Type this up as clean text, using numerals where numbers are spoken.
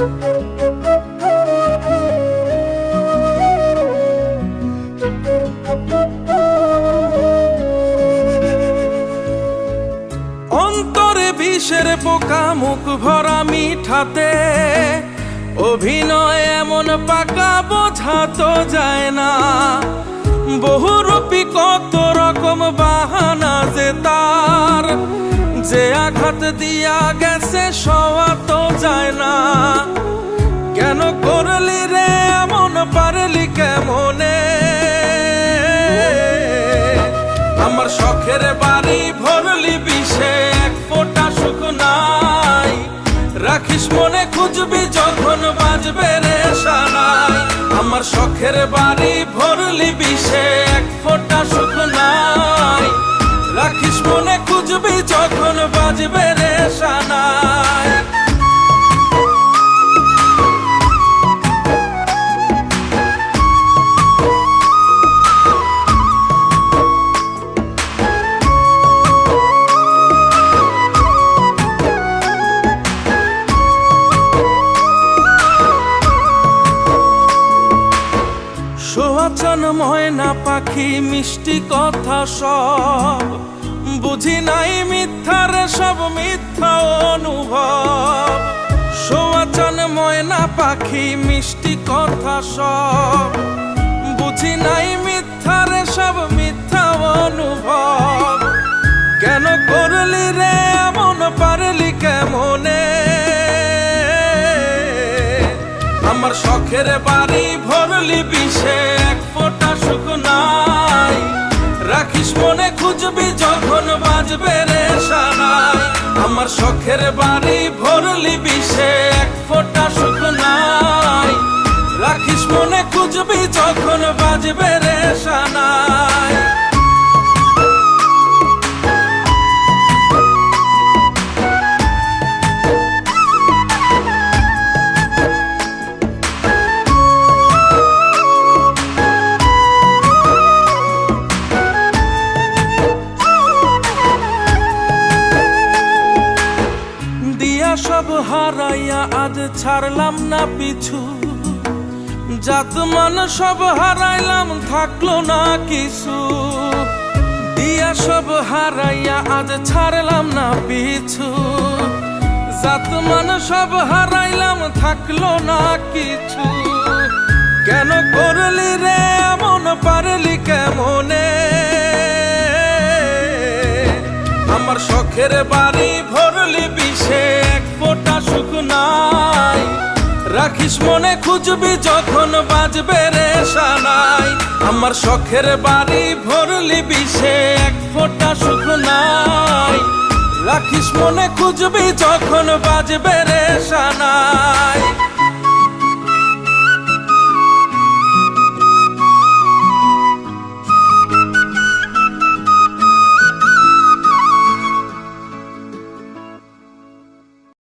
অন্তরে বিষের পোকা, মুখ ভরা মিঠাতে, অভিনয় এমন পাকা বোঝা তো যায় না। বহুরূপী কত রকম বাহানা যে তার, যে আঘাত দিয়া গেছে সওয়া তো যায় না। কেন করলি রে এমন, পারলি কেমনে? আমার শখের বাড়ি ভরলি বিষে, এক ফোঁটা সুখ নাই। রাখিস মনে, খুঁজবি যখন বাজবে রে শানাই। আমার শখের বাড়ি ভরলি বিষে, এক ফোঁটা সুখ নাই। রাখিস মনে, খুঁজবি যখন বাজবে রে শানাই। সোয়াচান ময়না পাখি, মিষ্টি কথা সব, বুঝি নাই মিথ্যার সব মিথ্যা অনুভব। সোয়াচান ময়না পাখি, মিষ্টি কথা সব, বুঝি নাই মিথ্যার সব মিথ্যা অনুভব। কেন করলি রে এমন, পারলি কেমনে? আমার শখের বাড়ি ভরলি বিষে, এক ফোঁটা সুখ নাই। রাখিস মনে, খুঁজবি যখন বাজবে রে শানাই। আমার শখের বাড়ি ভরলি বিষে, এক ফোঁটা সুখ নাই। রাখিস মনে, খুঁজবি যখন বাজবে রে শানাই। সব হারাইয়া আজ ছাড়লাম না পিছু, জাত মান সব হারাইলাম থাকলো না কিছু। দিয়া সব হারাইয়া আজ ছাড়লাম না পিছু, জাত মান সব হারাইলাম থাকলো না কিছু। কেন করলি রে এমন, পারলি কেমনে? আমার শখের বাড়ি ভরলি বিষে, এক ফোঁটা সুখ নাই। রাখিস মনে, খুঁজবি যখন বাজবে রে শানাই। আমার শখের বাড়ি ভরলি বিষে, এক ফোঁটা সুখ নাই। রাখিস মনে, খুঁজবি যখন বাজবে রে শানাই।